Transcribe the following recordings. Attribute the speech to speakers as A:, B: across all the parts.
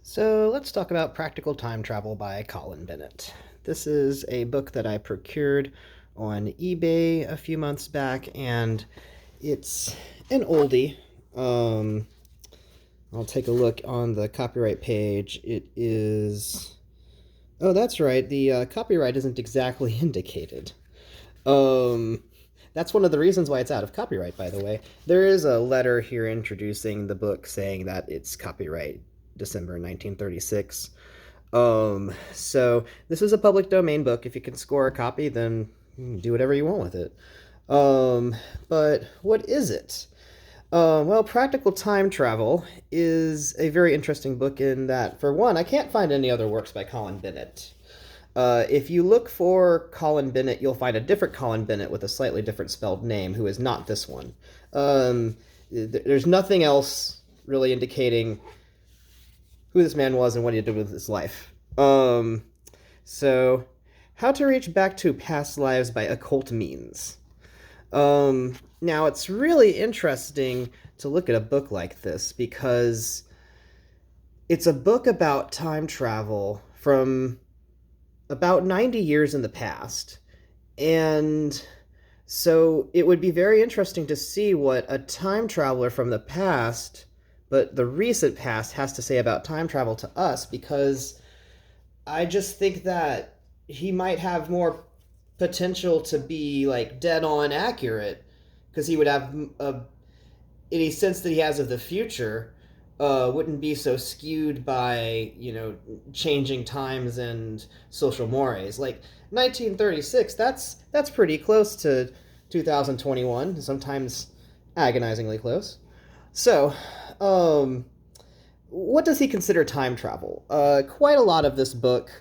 A: So let's talk about Practical Time Travel by Colin Bennett. This is a book that I procured on eBay a few months back, and it's an oldie. Um, I'll take a look on the copyright page. It is. Oh, that's right. The copyright isn't exactly indicated. Um, that's one of the reasons why it's out of copyright, by the way. There is a letter here introducing the book saying that it's copyright December 1936. So this is a public domain book. If you can score a copy, then do whatever you want with it. But what is it? Well, Practical Time Travel is a very interesting book in that, for one, I can't find any other works by Colin Bennett. If you look for Colin Bennett, you'll find a different Colin Bennett with a slightly different spelled name, who is not this one. There's nothing else really indicating who this man was and what he did with his life. So, How to Reach Back to Past Lives by Occult Means. Now, it's really interesting to look at a book like this because it's a book about time travel from about 90 years in the past. And so it would be very interesting to see what a time traveler from the past, but the recent past, has to say about time travel to us, because I just think that he might have more potential to be like dead on accurate, because he would have any sense that he has of the future wouldn't be so skewed by, changing times and social mores. Like 1936, that's pretty close to 2021, sometimes agonizingly close. So, what does he consider time travel? Quite a lot of this book,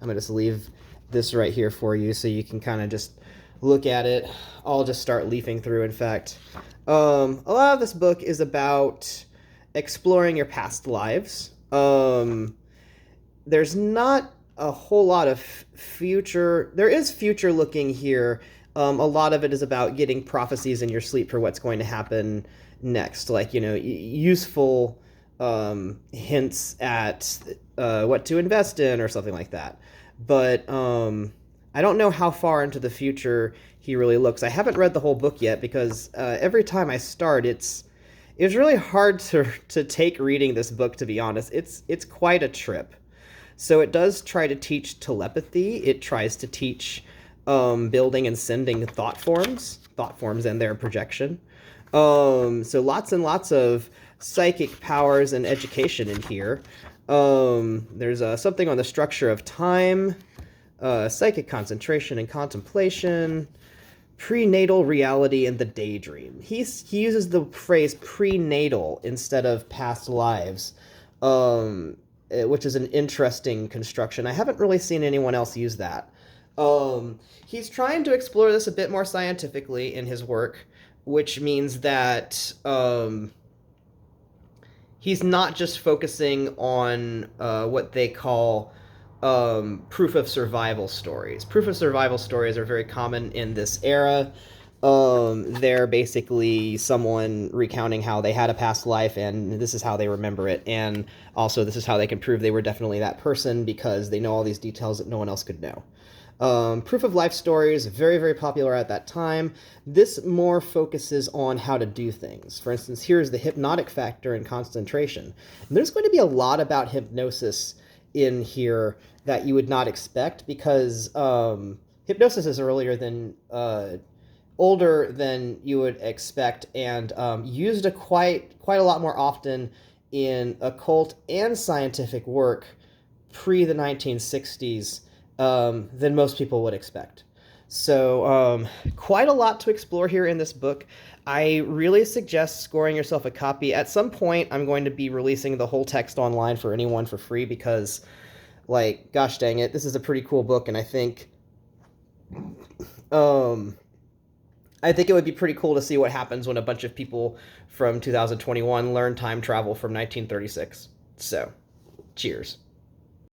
A: I'm going to just leave this right here for you so you can kind of just look at it. I'll just start leafing through, in fact. A lot of this book is about exploring your past lives. There's not a whole lot of future. There is future looking here. A lot of it is about getting prophecies in your sleep for what's going to happen next, like, useful hints at what to invest in or something like that. But I don't know how far into the future he really looks. I haven't read the whole book yet because every time I start, it's really hard to take reading this book, to be honest. It's quite a trip. So it does try to teach telepathy. It tries to teach building and sending thought forms and their projection. So lots and lots of psychic powers and education in here. There's something on the structure of time, psychic concentration and contemplation, prenatal reality, and the daydream. He uses the phrase prenatal instead of past lives, which is an interesting construction. I haven't really seen anyone else use that. He's trying to explore this a bit more scientifically in his work, which means that he's not just focusing on what they call proof of survival stories. Proof of survival stories are very common in this era. They're basically someone recounting how they had a past life and this is how they remember it. And also this is how they can prove they were definitely that person because they know all these details that no one else could know. Proof of life stories, very, very popular at that time. This more focuses on how to do things. For instance, here's the hypnotic factor and concentration. And there's going to be a lot about hypnosis in here that you would not expect because hypnosis is older than you would expect, and used quite a lot more often in occult and scientific work pre the 1960s than most people would expect. So quite a lot to explore here in this book. I really suggest scoring yourself a copy. At some point, I'm going to be releasing the whole text online for anyone for free because, like, gosh dang it, this is a pretty cool book, and I think it would be pretty cool to see what happens when a bunch of people from 2021 learn time travel from 1936. So, cheers.